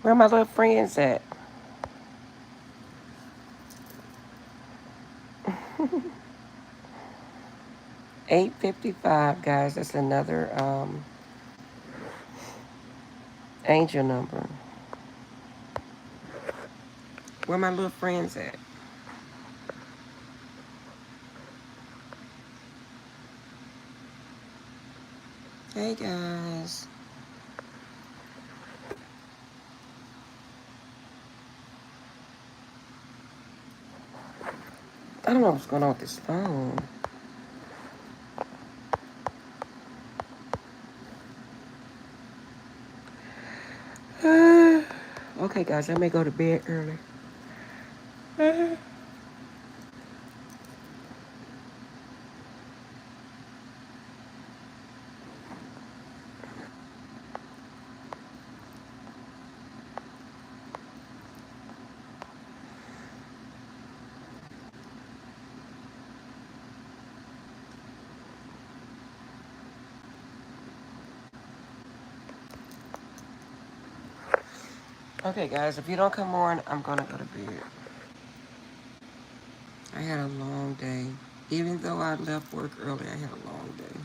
Where my little friends at? 8:55, guys. That's another angel number. Where my little friends at? Hey guys. I don't know what's going on with this phone. Okay, guys, I may go to bed early. Okay, guys, if you don't come on, I'm gonna go to bed. I had a long day. Even though I left work early, I had a long day.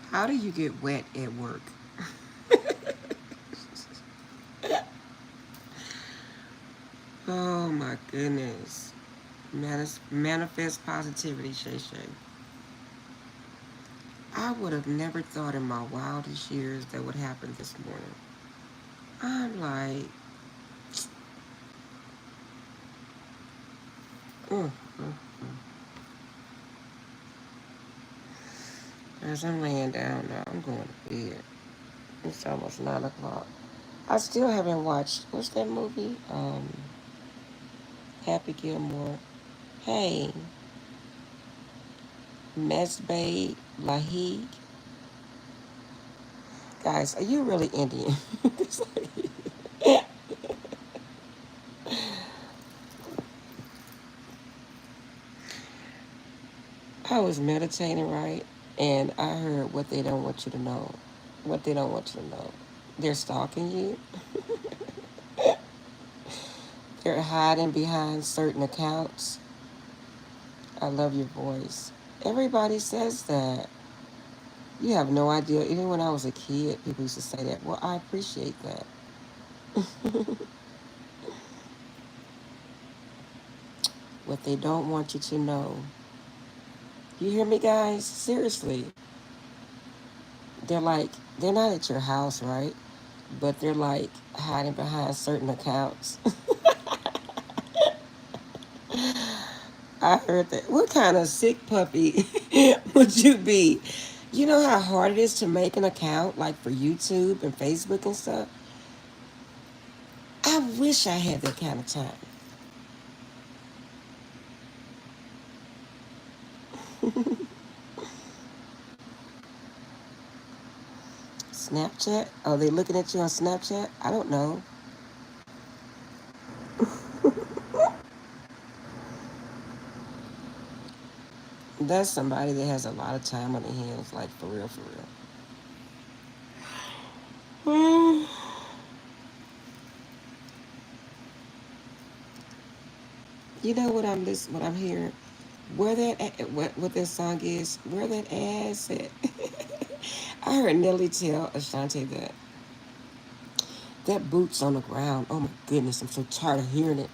How do you get wet at work? Oh my goodness. Manifest positivity, Shay Shay. I would have never thought in my wildest years that would happen this morning. I'm like, mm, mm. As I'm laying down now, I'm going to bed. It's almost 9 o'clock. I still haven't watched, what's that movie? Happy Gilmore. Hey, Mesbay Lahig. Guys, are you really Indian? I was meditating, right? And I heard what they don't want you to know. What they don't want you to know. They're stalking you. They're hiding behind certain accounts. I love your voice. Everybody says that. You have no idea. Even when I was a kid, people used to say that. Well, I appreciate that. What they don't want you to know. You hear me, guys? Seriously. They're like, they're not at your house, right? But they're like hiding behind certain accounts. I heard that. What kind of sick puppy would you be? You know how hard it is to make an account, like for YouTube and Facebook and stuff? I wish I had that kind of time. Snapchat? Are they looking at you on Snapchat? I don't know. That's somebody that has a lot of time on their hands, like for real, for real. You know what what I'm hearing? Where what this song is? Where that ass at? I heard Nelly tell Ashanti that that boots on the ground. Oh my goodness, I'm so tired of hearing it.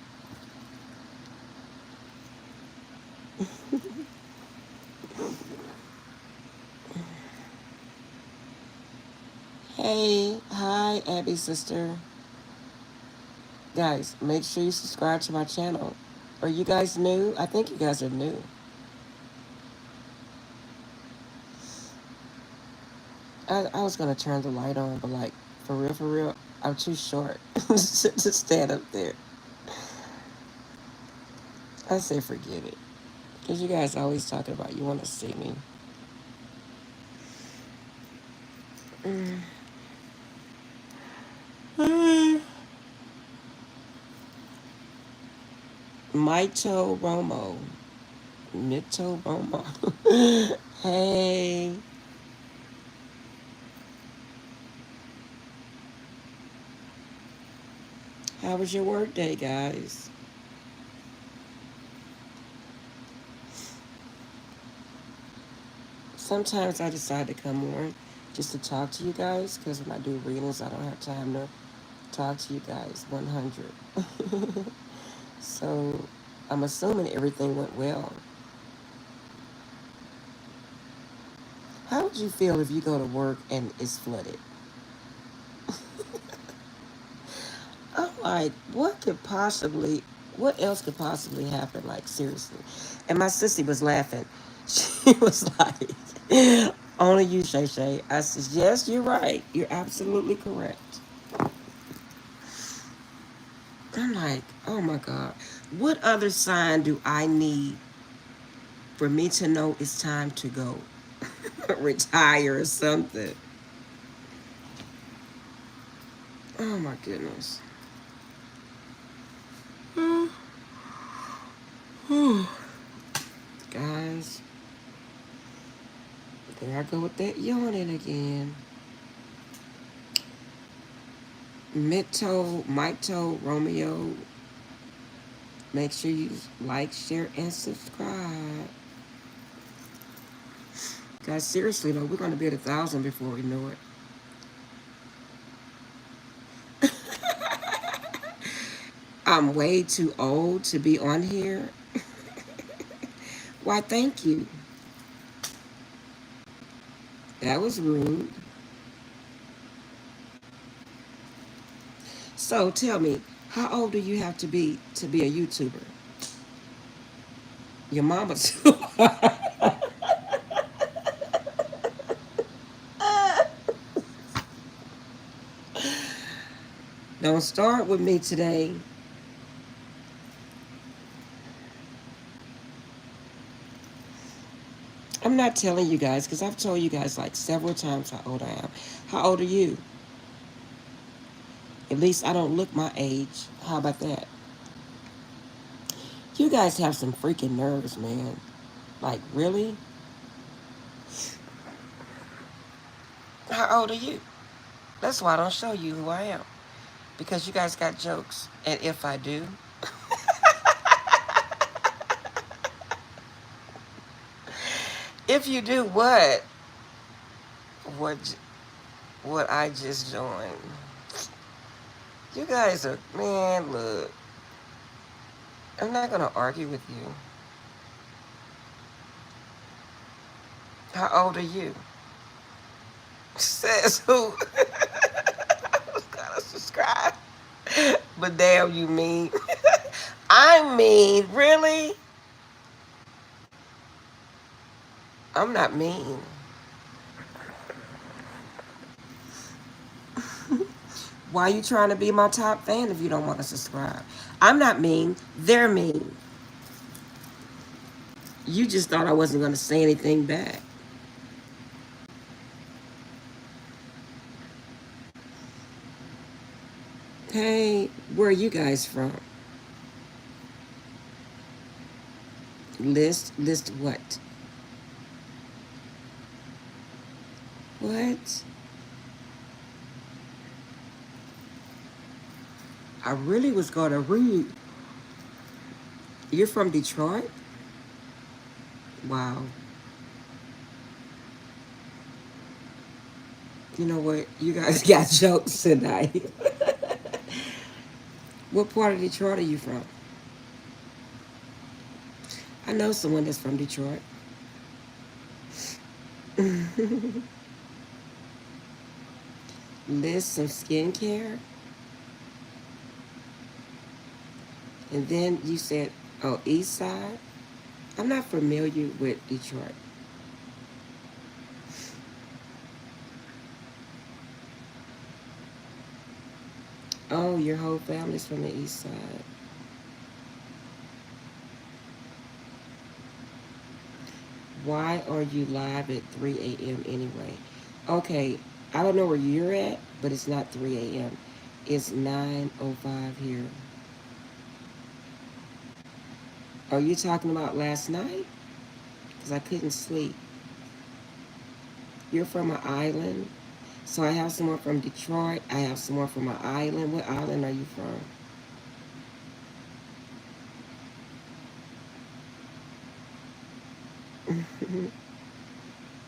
Hey, hi, Abby sister. Guys, make sure you subscribe to my channel. Are you guys new? I think you guys are new. I was gonna turn the light on, but like for real, I'm too short to stand up there. I say forget it, cause you guys always talking about you want to see me. Mito Romo, Mito Romo. Hey, How was your work day, guys? Sometimes I decide to come on just to talk to you guys because when I do readings, I don't have time to talk to you guys 100. So I'm assuming everything went well. How would you feel if you go to work and it's flooded? I'm like, what else could possibly happen? Like, seriously. And my sissy was laughing. She was like, only you, Shay Shay. I said, yes, you're right. You're absolutely correct. I'm like, oh my God. What other sign do I need for me to know it's time to go? Retire or something. Oh my goodness. Guys, there I go with that yawning again. Mito, Mike Toe, Romeo. Make sure you like, share, and subscribe. Guys, seriously though, we're gonna be at 1,000 before we know it. I'm way too old to be on here. Why, thank you. That was rude. So tell me, how old do you have to be a YouTuber? Your mama too. Don't start with me today. I'm not telling you guys because I've told you guys like several times how old I am. How old are you? At least I don't look my age. How about that? You guys have some freaking nerves, man. Like, really? How old are you? That's why I don't show you who I am. Because you guys got jokes. And if I do, if you do what? What what I just joined. You guys are, man, look. I'm not going to argue with you. How old are you? Says who? Who's gonna subscribe? But damn, you mean. I mean, really? I'm not mean. Why are you trying to be my top fan if you don't want to subscribe? I'm not mean. They're mean. You just thought I wasn't going to say anything back. Hey, where are you guys from? List what? What? I really was going to read. You're from Detroit? Wow. You know what? You guys got jokes tonight. What part of Detroit are you from? I know someone that's from Detroit. List some skincare. And then you said, oh, East Side. I'm not familiar with Detroit. Oh, your whole family's from the East Side. Why are you live at 3 a.m. anyway? Okay, I don't know where you're at, but it's not 3 a.m. It's 9:05 here. Are you talking about last night? Because I couldn't sleep. You're from an island? So I have someone from Detroit. I have someone from an island. What island are you from?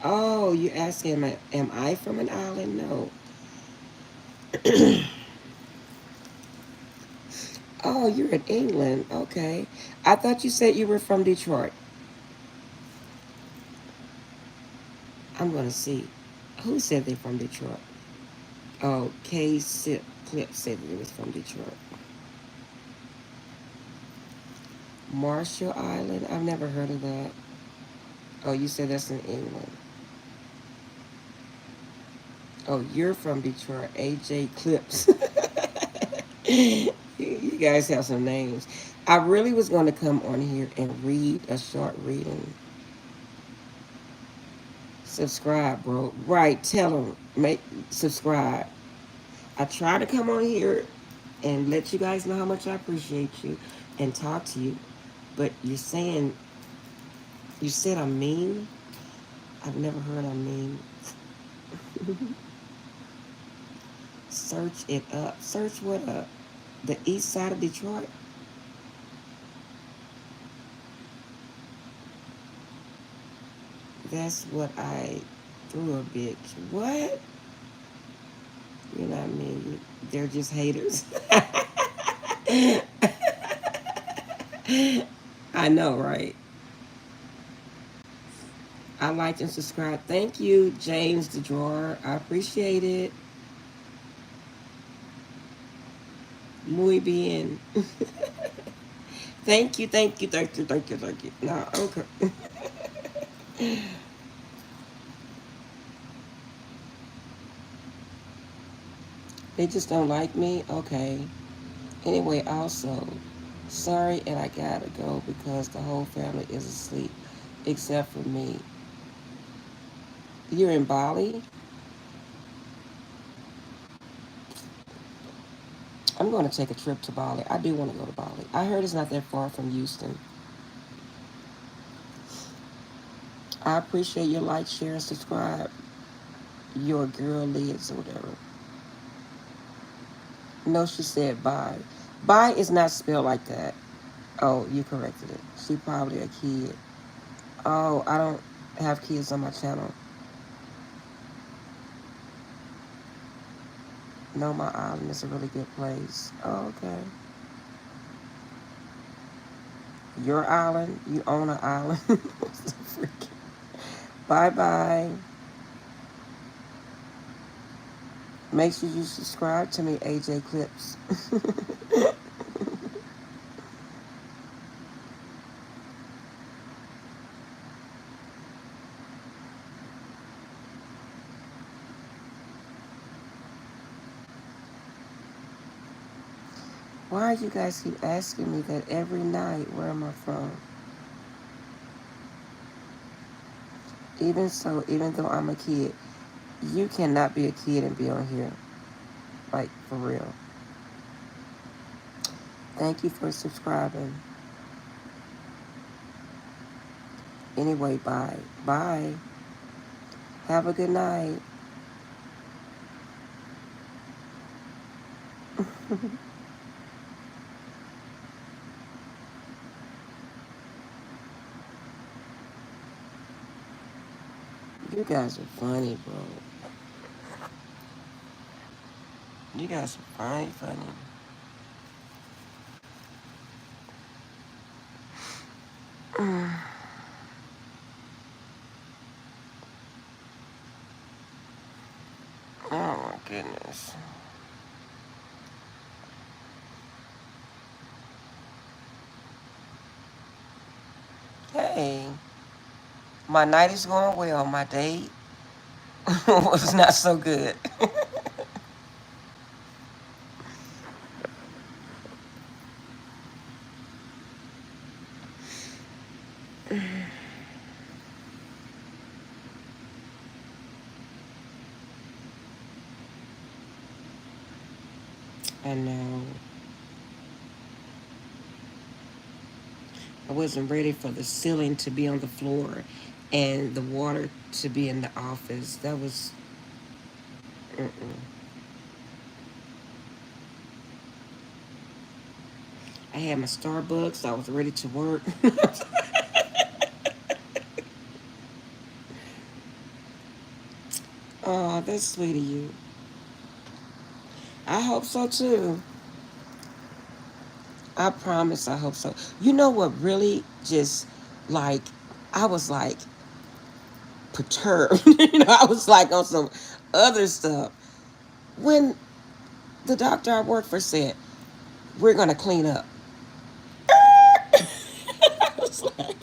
Oh, you asking, am I from an island? No. Oh, you're in England. Okay. I thought you said you were from Detroit. I'm going to see. Who said they're from Detroit? Oh, Clip said that it was from Detroit. Marshall Island? I've never heard of that. Oh, you said that's in England. Oh, you're from Detroit. AJ Clips. You guys have some names. I really was going to come on here and read a short reading. Subscribe, bro. Right, tell them. Subscribe. I try to come on here and let you guys know how much I appreciate you and talk to you. But you said I'm mean? I've never heard I'm mean. Search it up. Search what up? The east side of Detroit? That's what I threw a bitch. What? You know what I mean? They're just haters. I know, right? I like and subscribe. Thank you, James the Drawer. I appreciate it. Muy bien. Thank you, thank you, thank you, thank you, thank you. No, okay. They just don't like me? Okay. Anyway, also, sorry, and I gotta go because the whole family is asleep except for me. You're in Bali? I'm going to take a trip to Bali. I do want to go to Bali. I heard it's not that far from Houston. I appreciate your like, share, and subscribe. Your girl Liz or whatever. No, she said bye. Bye is not spelled like that. Oh, you corrected it. She probably a kid. Oh, I don't have kids on my channel. No, my island is a really good place. Oh, okay. Your island? You own an island? Bye bye. Make sure you subscribe to me, AJ Clips. Why you guys keep asking me that every night? Where am I from? Even so, even though I'm a kid, you cannot be a kid and be on here. Like, for real. Thank you for subscribing. Anyway, bye. Bye. Have a good night. You guys are funny, bro. You guys are funny. Oh my goodness. Hey, my night is going well. My day was not so good. I know. I wasn't ready for the ceiling to be on the floor and the water to be in the office. That was. Mm-mm. I had my Starbucks. I was ready to work. Oh, that's sweet of you. I hope so too. I promise I hope so. You know what really just like I was like perturbed. I was like on some other stuff. When the doctor I worked for said, we're gonna clean up. I was like,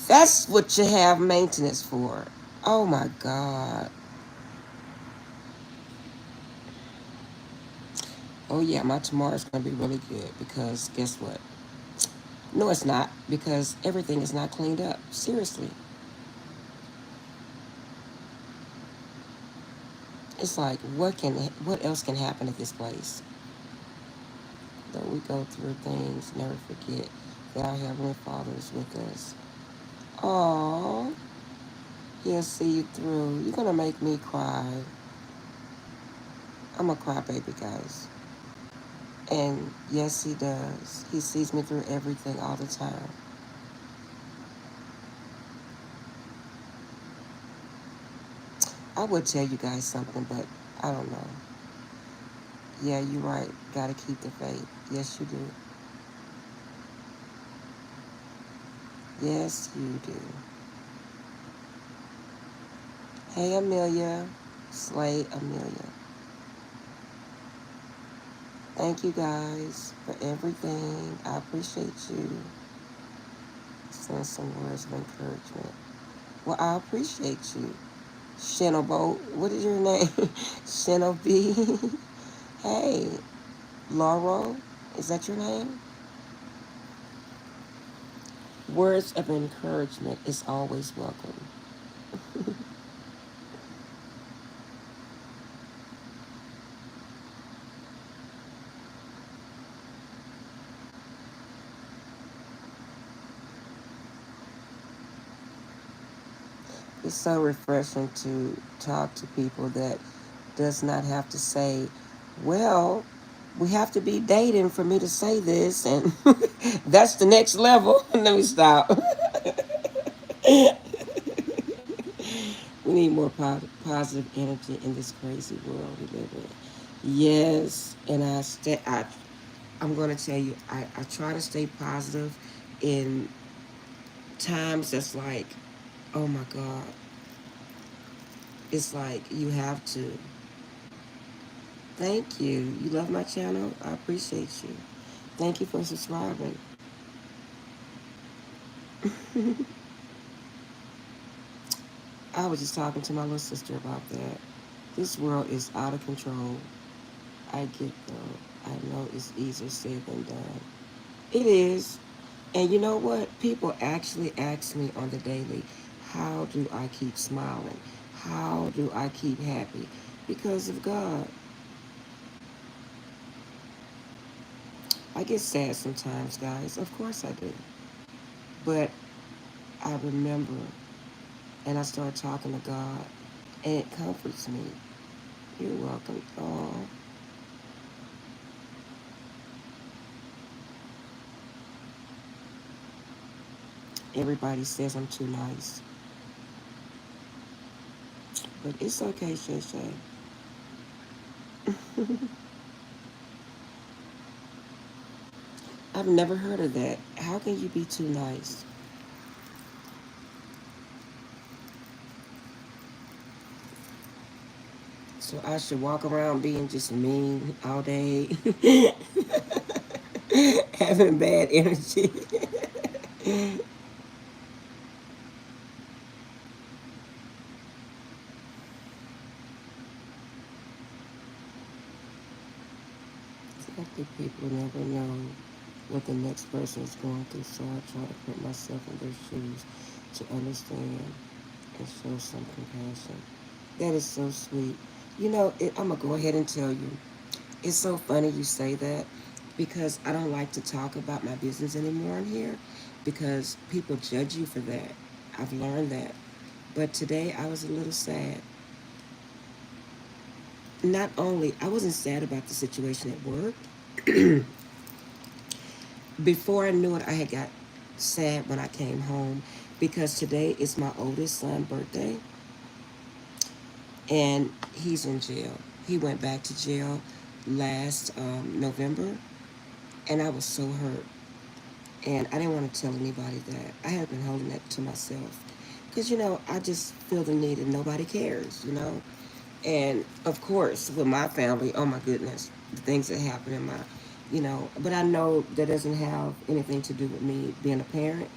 that's what you have maintenance for. Oh my God. Oh yeah, my tomorrow's gonna be really good because guess what? No, it's not because everything is not cleaned up. Seriously. It's like what else can happen at this place? Though we go through things, never forget that our Heavenly Father is with us. Aww, he'll see you through. You're gonna make me cry. I'm a crybaby, guys. And yes, he does. He sees me through everything all the time. I would tell you guys something, but I don't know. Yeah, you're right. Gotta keep the faith. Yes, you do. Yes, you do. Hey, Amelia. Slay Amelia. Thank you guys for everything. I appreciate you. Send some words of encouragement. Well, I appreciate you. Shinobo, what is your name? Shinobi. Hey, Laurel, is that your name? Words of encouragement is always welcome. It's so refreshing to talk to people that does not have to say, well, we have to be dating for me to say this, and that's the next level. Let me stop. We need more positive energy in this crazy world we live in. Yes, and I'm going to tell you, I try to stay positive in times that's like, oh my God, it's like you have to. Thank you. You love my channel? I appreciate you. Thank you for subscribing. I was just talking to my little sister about that. This world is out of control. I get though. I know it's easier said than done. It is. And you know what? People actually ask me on the daily, how do I keep smiling? How do I keep happy? Because of God. I get sad sometimes, guys. Of course I do. But I remember and I start talking to God and it comforts me. You're welcome. Oh, everybody says I'm too nice. But it's okay, Shay Shay. I've never heard of that. How can you be too nice? So I should walk around being just mean all day, having bad energy. I think people never know what the next person is going through, so I try to put myself in their shoes to understand and show some compassion. That is so sweet. I'm going to go ahead and tell you. It's so funny you say that because I don't like to talk about my business anymore in here because people judge you for that. I've learned that. But today I was a little sad. Not only, I wasn't sad about the situation at work. Before I knew it, I had got sad when I came home because today is my oldest son's birthday. and he's in jail. He went back to jail last November, and I was so hurt. And I didn't want to tell anybody that. I had been holding that to myself. Because, I just feel the need and nobody cares. And of course, with my family, oh my goodness, the things that happen in but I know that doesn't have anything to do with me being a parent.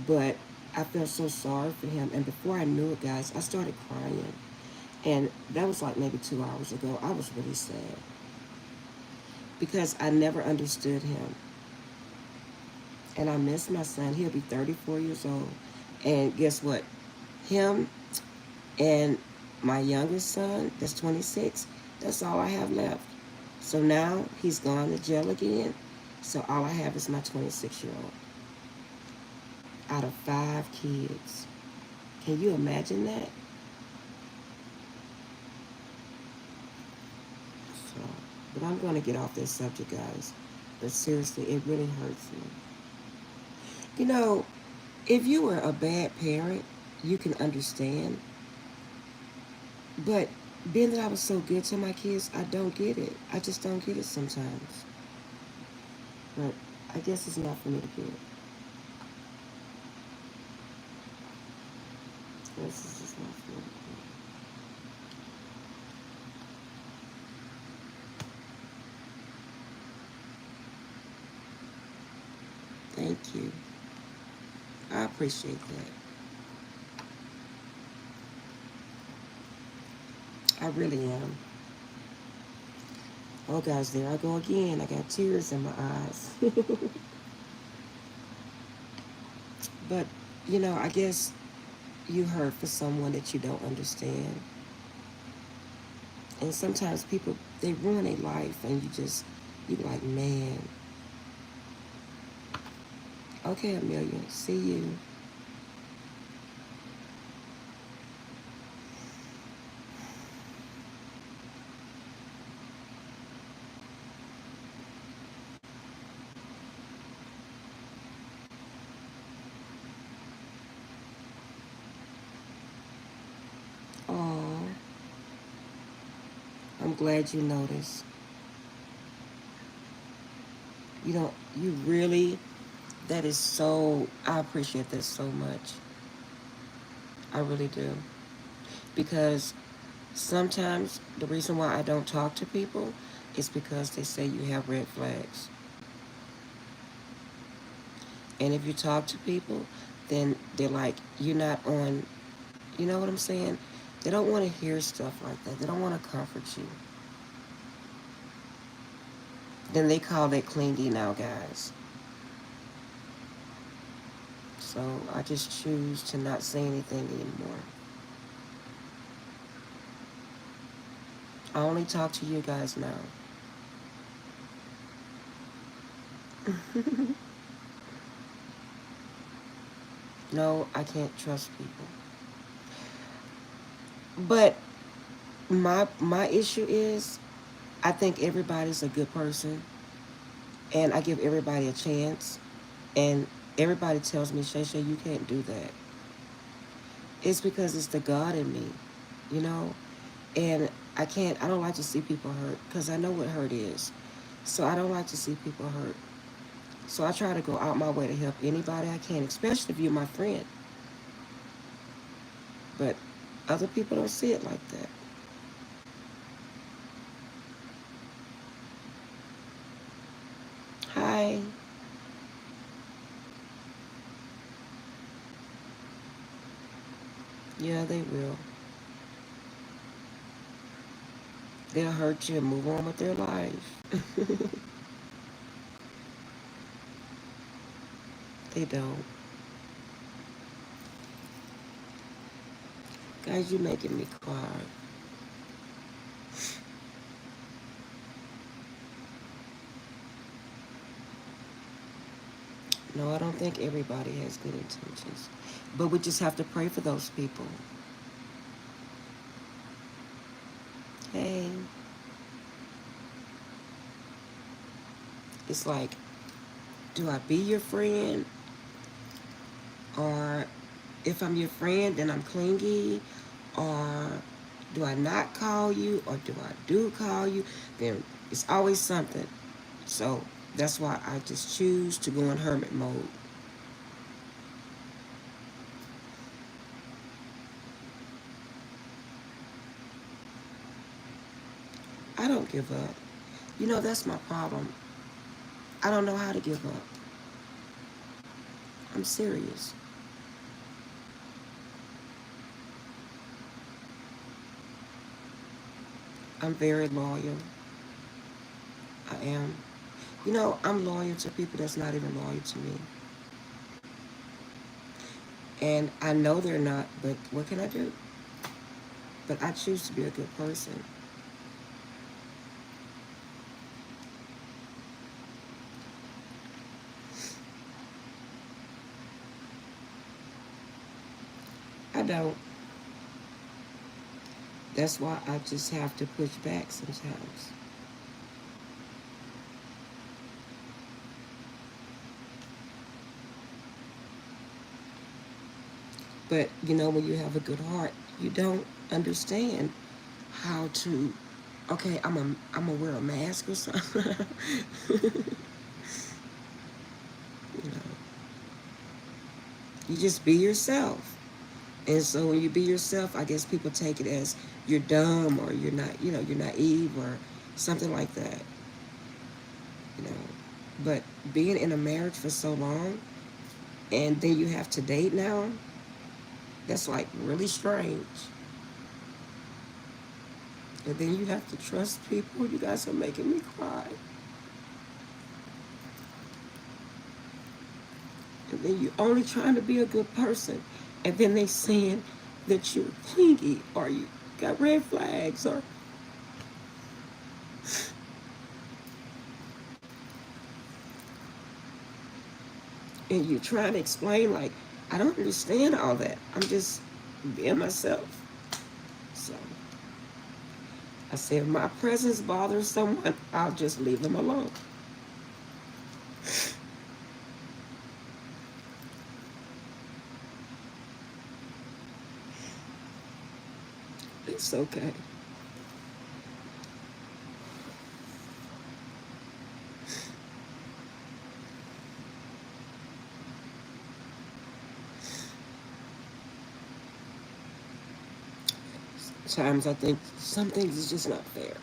But I felt so sorry for him. And before I knew it, guys, I started crying. And that was like maybe 2 hours ago. I was really sad because I never understood him. And I miss my son. He'll be 34 years old. And guess what? Him and my youngest son, that's 26, that's all I have left. So now he's gone to jail again. So all I have is my 26-year-old out of 5 kids. Can you imagine that? So, but I'm going to get off this subject, guys. But seriously, it really hurts me. You know, if you were a bad parent, you can understand. But being that I was so good to my kids, I don't get it. I just don't get it sometimes. But I guess it's not for me to get. This is just not for me to get. Thank you. I appreciate that. I really am. Oh, guys, there I go again. I got tears in my eyes. But, I guess you hurt for someone that you don't understand. And sometimes people, they ruin their life, and you like, man. Okay, Amelia, see you. Oh, I'm glad you noticed. You really, that is so, I appreciate that so much. I really do. Because sometimes the reason why I don't talk to people is because they say you have red flags. And if you talk to people, then they're like, you're not on, you know what I'm saying? They don't want to hear stuff like that. They don't want to comfort you. Then they call that clingy now, guys. So I just choose to not say anything anymore. I only talk to you guys now. No, I can't trust people. But my issue is I think everybody's a good person and I give everybody a chance and everybody tells me, Shay Shay, you can't do that. It's because it's the God in me, you know? And I don't like to see people hurt because I know what hurt is. So I don't like to see people hurt. So I try to go out my way to help anybody I can, especially if you're my friend. But other people don't see it like that. Hi. Yeah, they will. They'll hurt you and move on with their life. They don't. Guys, you're making me cry. No, I don't think everybody has good intentions. But we just have to pray for those people. Hey, it's like, do I be your friend? Or if I'm your friend, then I'm clingy? Or Do I not call you or do I do call you? Then it's always something. So that's why I just choose to go in hermit mode. I don't give up. You know, that's my problem. I don't know how to give up. I'm serious. I'm very loyal. I am. You know, I'm loyal to people that's not even loyal to me. And I know they're not, but what can I do? But I choose to be a good person. I don't. That's why I just have to push back sometimes. But you know, when you have a good heart, you don't understand how to. Okay, I'm a wear a mask or something. You know, you just be yourself. And so when you be yourself, I guess people take it as you're dumb or you're not, you're naive or something like that, you know. But being in a marriage for so long and then you have to date now, that's like really strange. And then you have to trust people. You guys are making me cry. And then you're only trying to be a good person. And then they saying that you're clingy or you got red flags or and you're trying to explain like I don't understand all that. I'm just being myself. So I said if my presence bothers someone, I'll just leave them alone. It's okay. Sometimes I think some things is just not fair.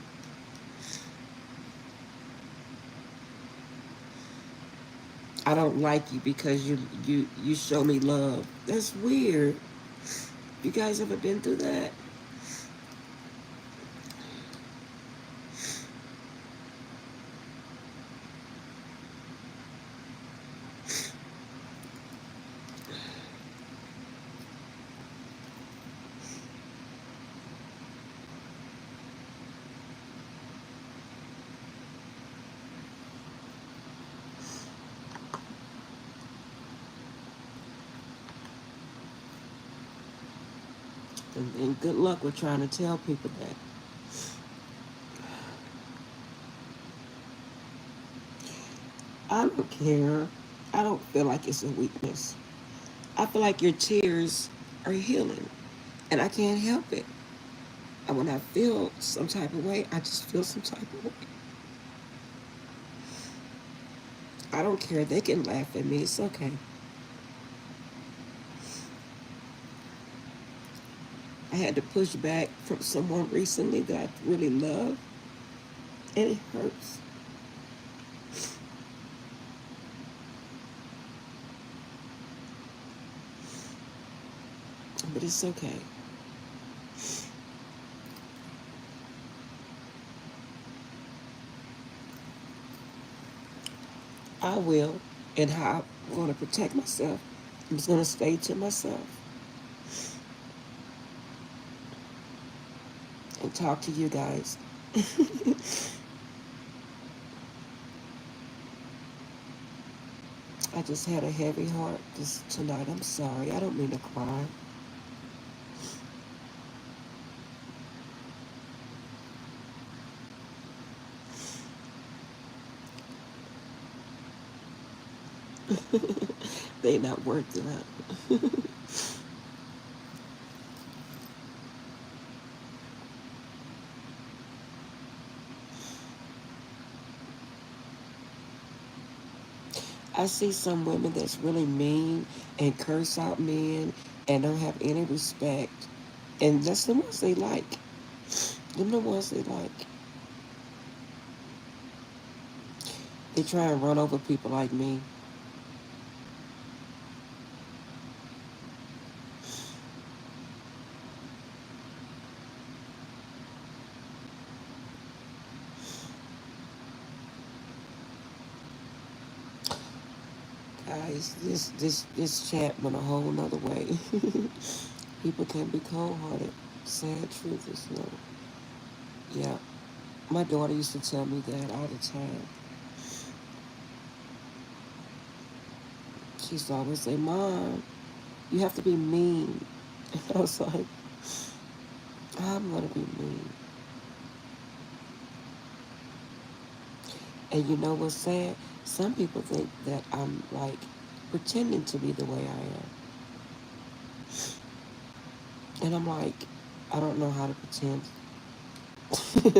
I don't like you because you show me love. That's weird. You guys ever been through that? And good luck with trying to tell people that. I don't care. I don't feel like it's a weakness. I feel like your tears are healing, and I can't help it. And when I feel some type of way, I just feel some type of way. I don't care. They can laugh at me. It's okay. I had to push back from someone recently that I really love, and it hurts. But it's okay. I will. And how I'm going to protect myself. I'm just going to stay to myself and talk to you guys. I just had a heavy heart this tonight. I'm sorry. I don't mean to cry. They not worth it out. I see some women that's really mean and curse out men and don't have any respect. And that's the ones they like. Them the ones they like. They try and run over people like me. Guys, this chat went a whole nother way. People can be cold hearted. Sad truth is no. Yeah. My daughter used to tell me that all the time. She used to always say, Mom, you have to be mean. And I was like, I'm gonna be mean. And you know what's sad? Some people think that I'm like pretending to be the way I am. And I'm like, I don't know how to pretend. you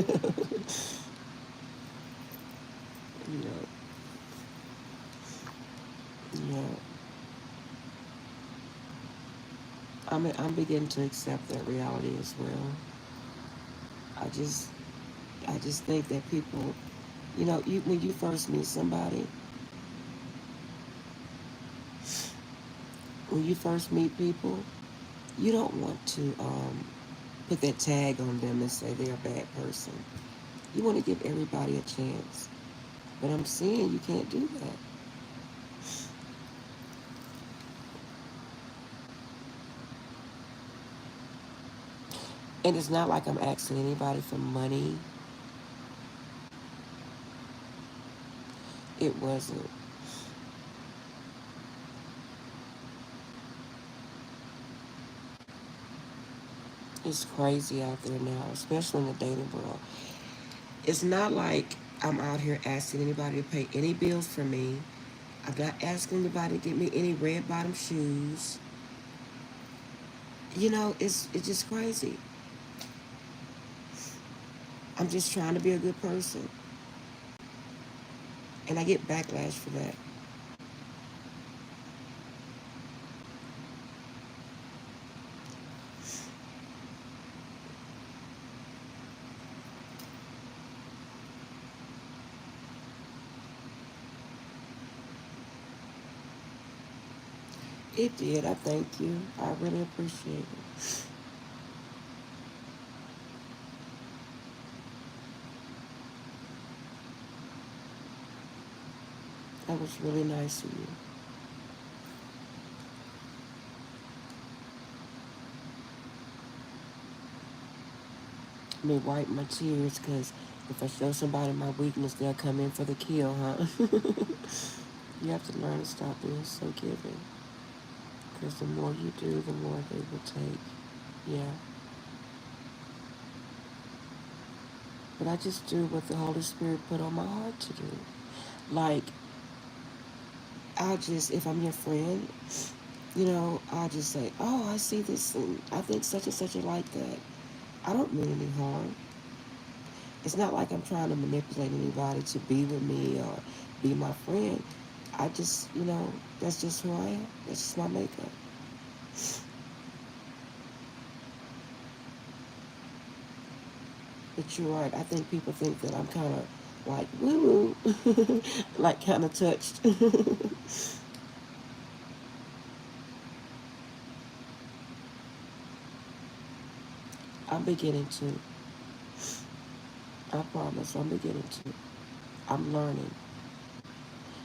know, yeah. I'm beginning to accept that reality as well. I just I just think that people, you when you first meet somebody, when you first meet people, you don't want to put that tag on them and say they're a bad person. You want to give everybody a chance. But I'm seeing you can't do that. And it's not like I'm asking anybody for money. It wasn't. It's crazy out there now, especially in the dating world. It's not like I'm out here asking anybody to pay any bills for me. I'm not asking anybody to get me any red bottom shoes. It's just crazy. I'm just trying to be a good person. And I get backlash for that. It did. I thank you. I really appreciate it. That was really nice of you. Let me wipe my tears because if I show somebody my weakness, they'll come in for the kill, huh? You have to learn to stop being so giving because the more you do, the more they will take. Yeah. But I just do what the Holy Spirit put on my heart to do. Like, if I'm your friend, I'll just say, oh, I see this and I think such and such are like that. I don't mean any harm. It's not like I'm trying to manipulate anybody to be with me or be my friend. I just, that's just who I am. That's just my makeup. But you're right. I think people think that I'm kind of like woo woo, like kind of touched. I'm beginning to. I promise. I'm beginning to. I'm learning.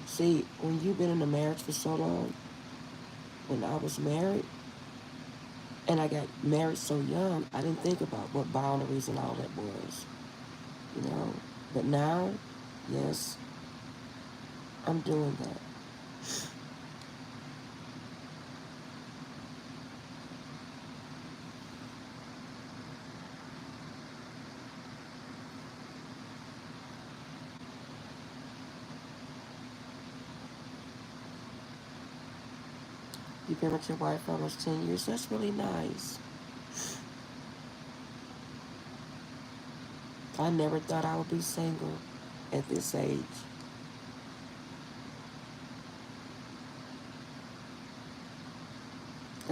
See, when you've been in a marriage for so long, when I was married, and I got married so young, I didn't think about what boundaries and all that was, you know. But now, yes, I'm doing that. You've been with your wife almost 10 years. That's really nice. I never thought I would be single at this age.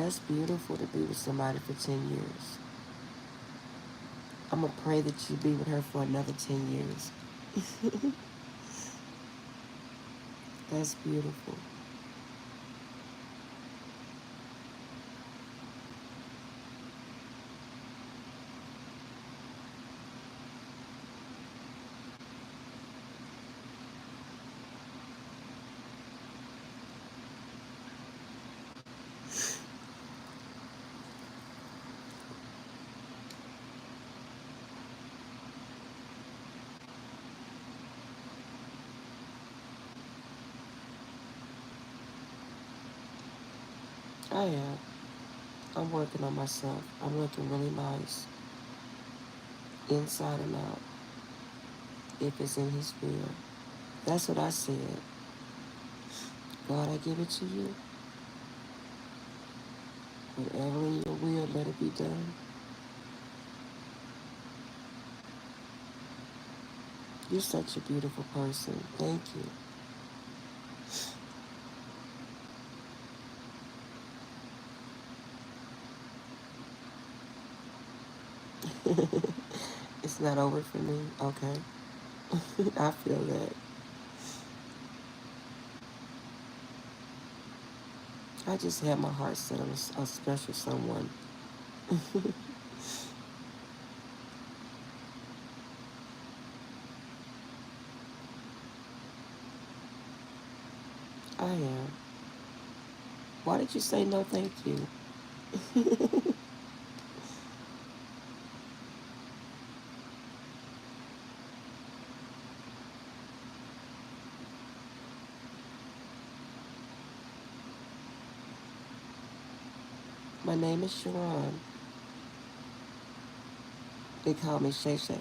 That's beautiful to be with somebody for 10 years. I'm going to pray that you be with her for another 10 years. That's beautiful. I am. I'm working on myself. I'm looking really nice, inside and out, if it's in His will. That's what I said. God, I give it to you. Whatever in your will, let it be done. You're such a beautiful person. Thank you. It's not over for me. Okay. I feel that. I just had my heart set on a special someone. I am. Why did you say no thank you? My name is Sharon. They call me Shay Shay.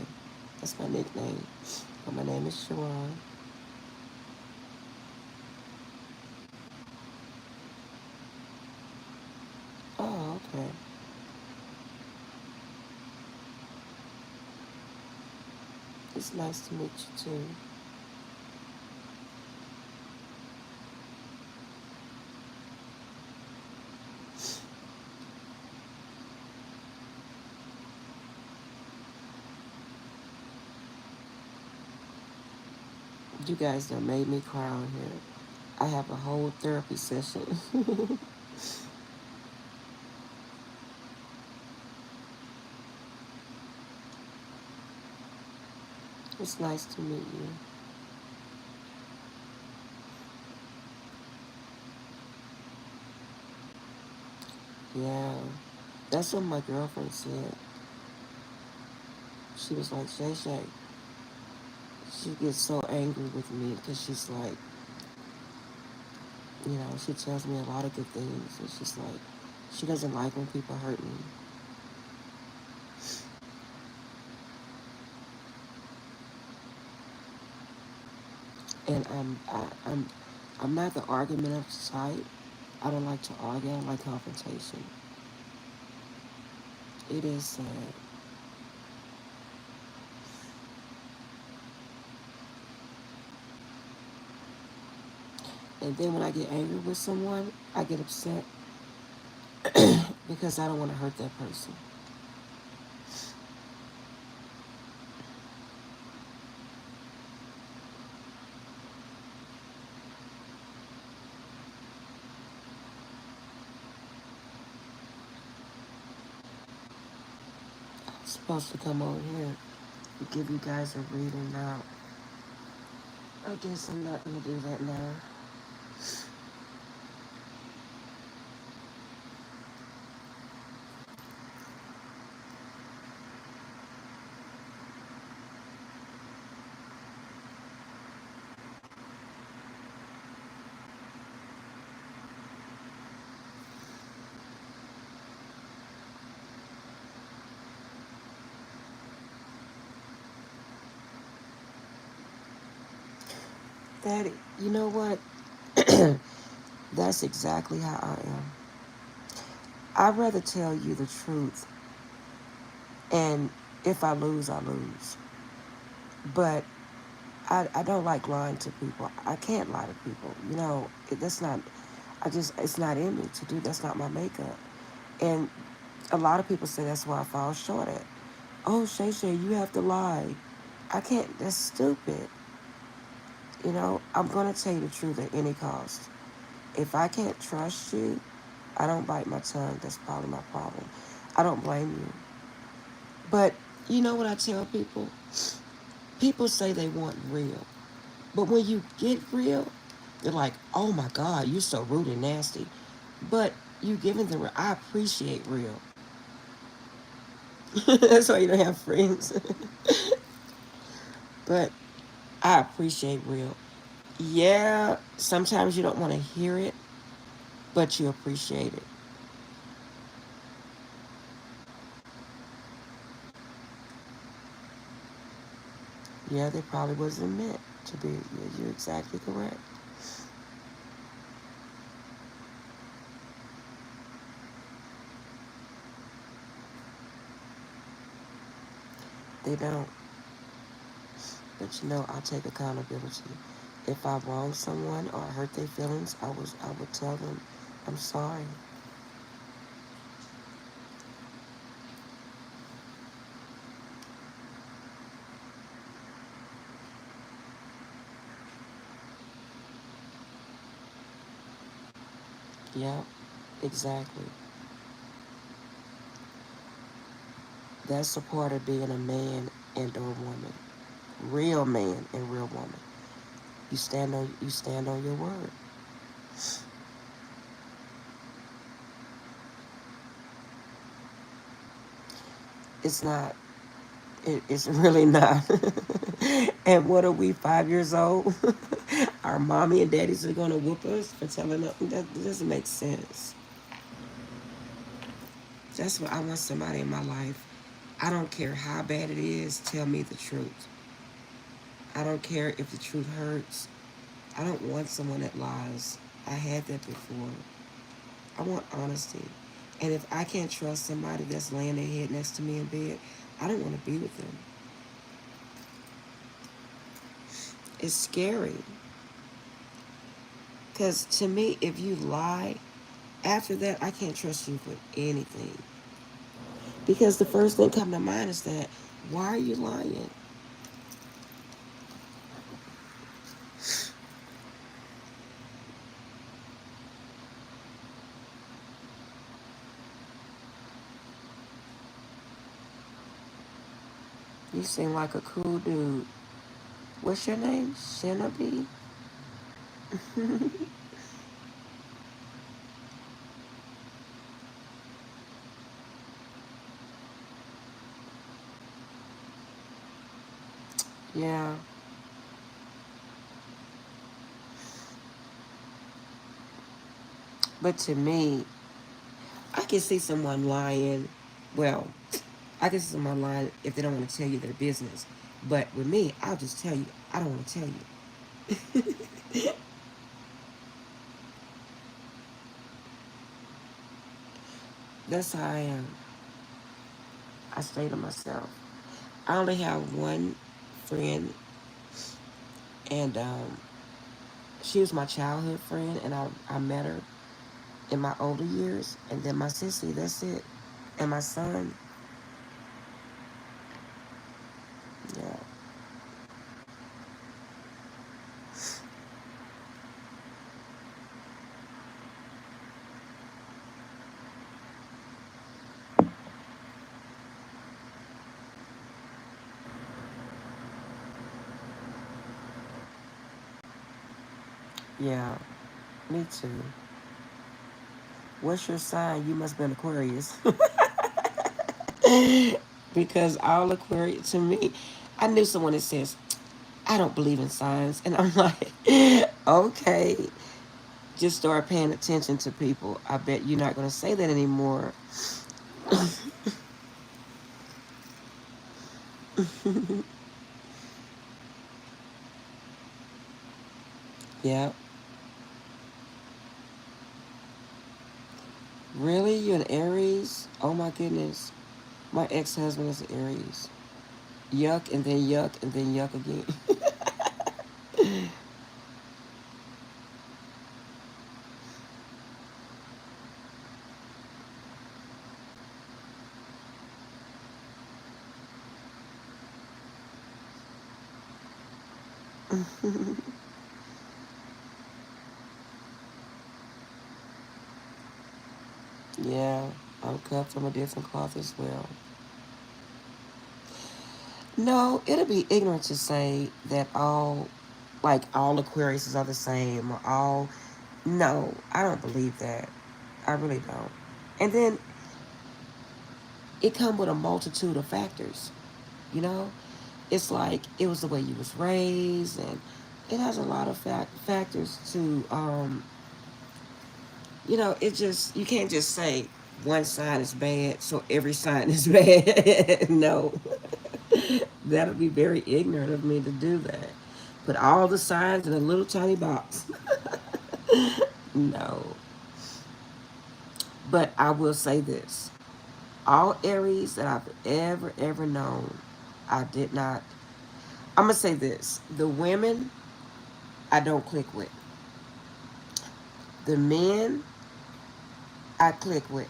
That's my nickname. But my name is Sharon. Oh, okay. It's nice to meet you too. You guys done made me cry on here. I have a whole therapy session. It's nice to meet you. Yeah. That's what my girlfriend said. She was like, Shay Shay, she gets so angry with me because she's like, she tells me a lot of good things. And she's like, she doesn't like when people hurt me. And I'm not the argumentative type. I don't like to argue. I don't like confrontation. It is sad. And then when I get angry with someone, I get upset because I don't want to hurt that person. I'm supposed to come over here and give you guys a reading now. I guess I'm not going to do that now. That, you know what? That's exactly how I am. I'd rather tell you the truth, and if I lose, I lose. But I don't like lying to people. I can't lie to people. That's not, it's not in me to do. That's not my makeup. And a lot of people say that's where I fall short at. Oh, Shay Shay, you have to lie. I can't. That's stupid. You know, I'm gonna tell you the truth at any cost. If I can't trust you, I don't bite my tongue. That's probably my problem. I don't blame you. But you know what I tell people? People say they want real. But when you get real, they're like, oh my God, you're so rude and nasty. But you giving them, I appreciate real. That's why you don't have friends. But I appreciate real. Yeah, sometimes you don't want to hear it, but you appreciate it. Yeah, they probably wasn't meant to be. Yeah, you're exactly correct. They don't. But you know, I take accountability. If I wrong someone or hurt their feelings, I would tell them, I'm sorry. Yeah, exactly. That's a part of being a man and or woman. Real man and real woman. You stand on your word. It's not. It's really not. And what are we, 5 years old? Our mommy and daddies are gonna whoop us for telling us that doesn't make sense. That's what I want somebody in my life. I don't care how bad it is, tell me the truth. I don't care if the truth hurts. I don't want someone that lies. I had that before. I want honesty. And if I can't trust somebody that's laying their head next to me in bed, I don't want to be with them. It's scary. Because to me, if you lie, after that, I can't trust you for anything. Because the first thing come to mind is that, why are you lying? You seem like a cool dude. What's your name? Shinobi? Yeah. But to me, I can see someone lying. Well, I can see someone lying if they don't want to tell you their business. But with me, I'll just tell you, I don't want to tell you. That's how I am. I stay to myself. I only have one friend, and she was my childhood friend, and I met her in my older years, and then my sissy, that's it. And my son, yeah. Yeah, me too. What's your sign? You must be an Aquarius. Because all Aquarius, to me, I knew someone that says, I don't believe in signs. And I'm like, okay, just start paying attention to people. I bet you're not going to say that anymore. Yeah. Really? You're an Aries? Oh my goodness. My ex husband is an Aries. Yuck, and then yuck, and then yuck again. Yeah, I'm cut from a different cloth as well. No, it'll be ignorant to say that all Aquariuses are the same or all. No, I don't believe that. I really don't. And then it come with a multitude of factors. You know, it's like it was the way you was raised, and it has a lot of factors to. It just you can't just say one sign is bad, so every sign is bad. No, that would be very ignorant of me to do that. Put all the signs in a little tiny box. No, but I will say this: all Aries that I've ever known, I did not. I'm gonna say this: the women I don't click with. The men I click with.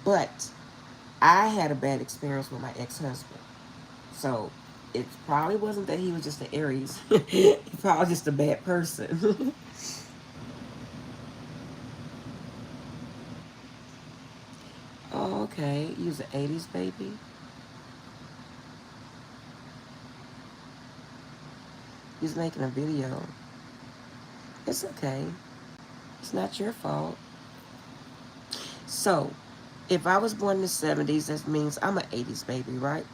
But I had a bad experience with my ex-husband. So it probably wasn't that he was just an Aries. He's probably just a bad person. Oh, okay. You was an 80s baby. He was making a video. It's okay. It's not your fault. So, if I was born in the 70s, that means I'm an 80s baby, right?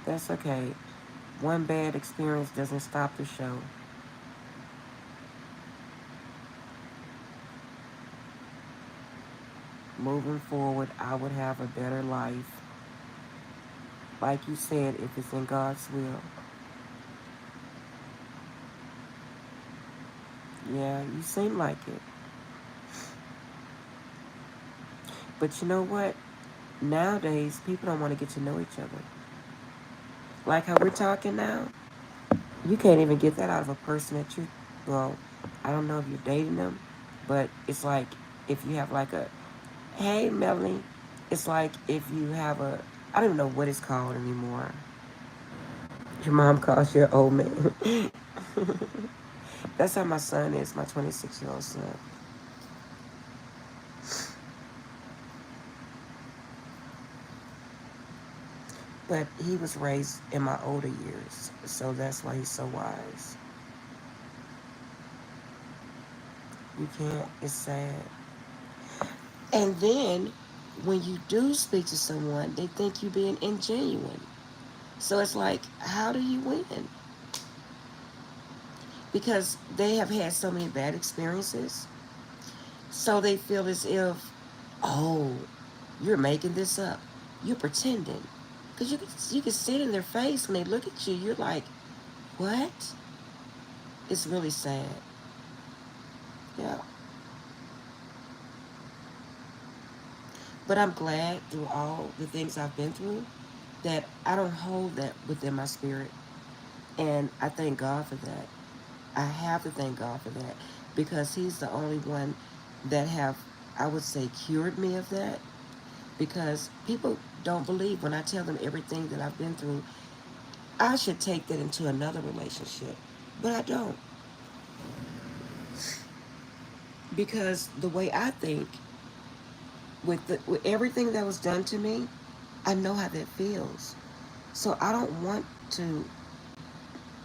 That's okay. One bad experience doesn't stop the show. Moving forward, I would have a better life. Like you said, if it's in God's will. Yeah, you seem like it. But you know what? Nowadays, people don't want to get to know each other. Like how we're talking now, you can't even get that out of a person that you, well, I don't know if you're dating them, but it's like if you have like a, hey, Melanie, it's like if you have a, I don't even know what it's called anymore. Your mom calls you an old man. That's how my son is, my 26-year-old son. But he was raised in my older years, so that's why he's so wise. You can't, it's sad. And then when you do speak to someone, they think you being ingenuine. So it's like, how do you win? Because they have had so many bad experiences. So they feel as if, oh, you're making this up. You're pretending. Because you can see it in their face when they look at you. You're like, what? It's really sad. Yeah. But I'm glad through all the things I've been through that I don't hold that within my spirit. And I thank God for that. I have to thank God for that because He's the only one that have, I would say, cured me of that. Because people don't believe when I tell them everything that I've been through. I should take that into another relationship, but I don't because the way I think with everything that was done to me, I know how that feels. So I don't want to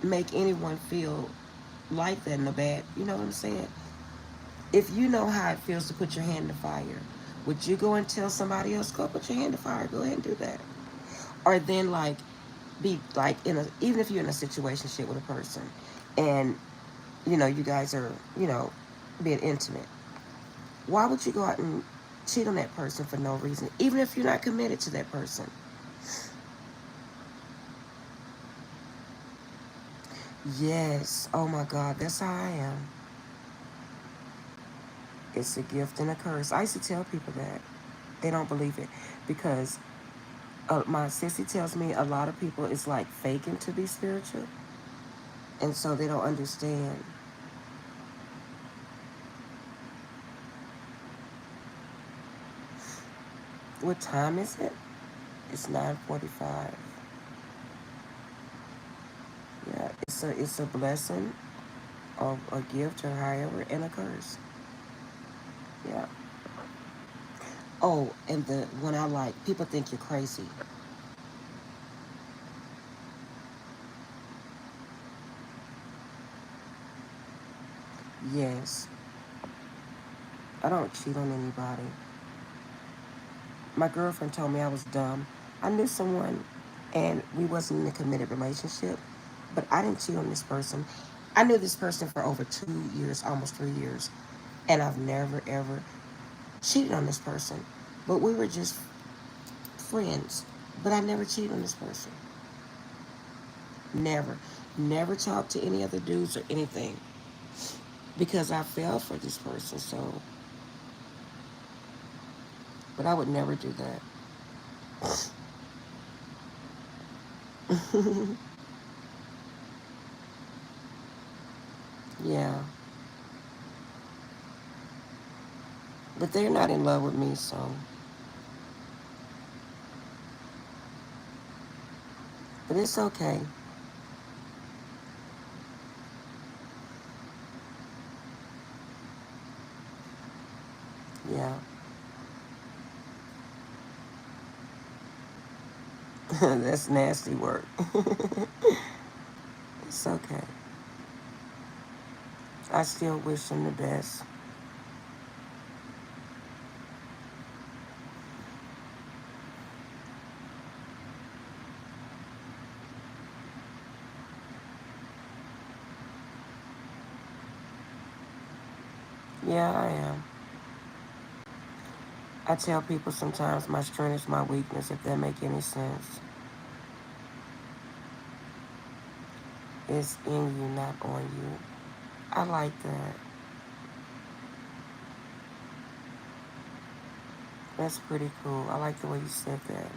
make anyone feel like that in a bad. You know what I'm saying? If you know how it feels to put your hand in the fire, would you go and tell somebody else, go put your hand in the fire, go ahead and do that? Or then like be like in a, even if you're in a situation shit with a person and you guys are, being intimate, why would you go out and cheat on that person for no reason, even if you're not committed to that person? Yes. Oh my God, that's how I am. It's a gift and a curse. I used to tell people that. They don't believe it because my sissy tells me a lot of people is like faking to be spiritual, and so they don't understand. What time is it? It's 9:45. Yeah, it's a blessing or a gift or however and a curse. Yeah. Oh, and the one I like, people think you're crazy. Yes. I don't cheat on anybody. My girlfriend told me I was dumb. I knew someone and we wasn't in a committed relationship, but I didn't cheat on this person. I knew this person for over 2 years, almost 3 years, and I've never ever cheated on this person. But we were just friends. But I never cheated on this person. Never. Never talked to any other dudes or anything. Because I fell for this person, so but I would never do that. Yeah. But they're not in love with me, so but it's okay. Yeah. That's nasty work. It's okay. I still wish him the best. Yeah, I am. I tell people sometimes my strength is my weakness, if that make any sense. It's in you, not on you. I like that. That's pretty cool. I like the way you said that.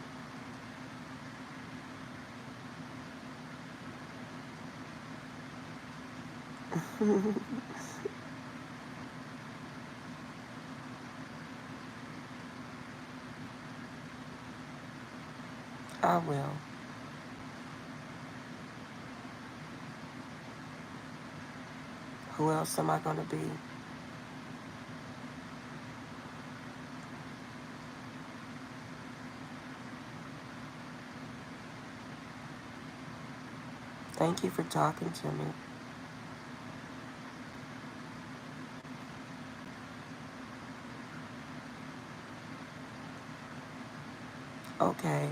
I will. Who else am I going to be? Thank you for talking to me. Okay.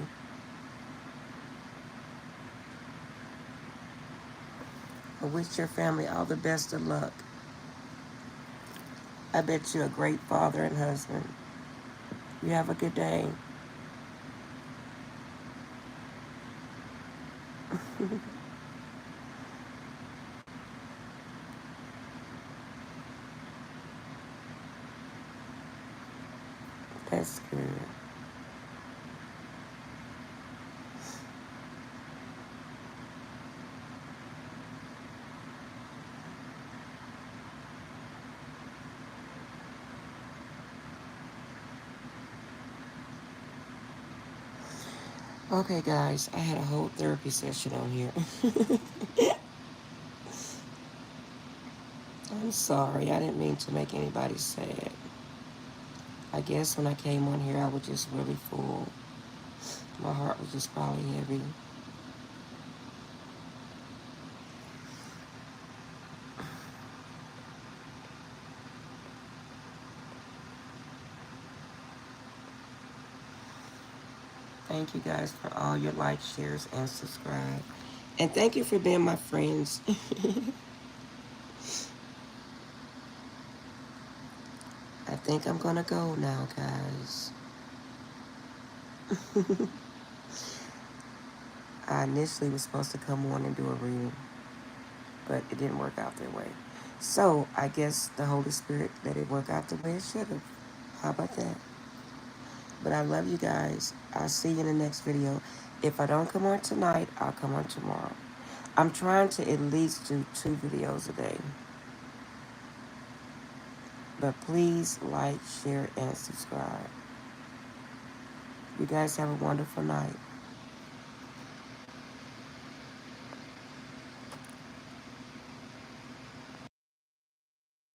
I wish your family all the best of luck. I bet you're a great father and husband. You have a good day. That's good. Okay, guys, I had a whole therapy session on here. I'm sorry. I didn't mean to make anybody sad. I guess when I came on here, I was just really full. My heart was just probably heavy. Thank you guys for all your likes, shares, and subscribe. And thank you for being my friends. I think I'm gonna go now, guys. I initially was supposed to come on and do a reading, but it didn't work out that way. So I guess the Holy Spirit let it work out the way it should have. How about that? But I love you guys. I'll see you in the next video. If I don't come on tonight, I'll come on tomorrow. I'm trying to at least do 2 videos a day. But please like, share, and subscribe. You guys have a wonderful night.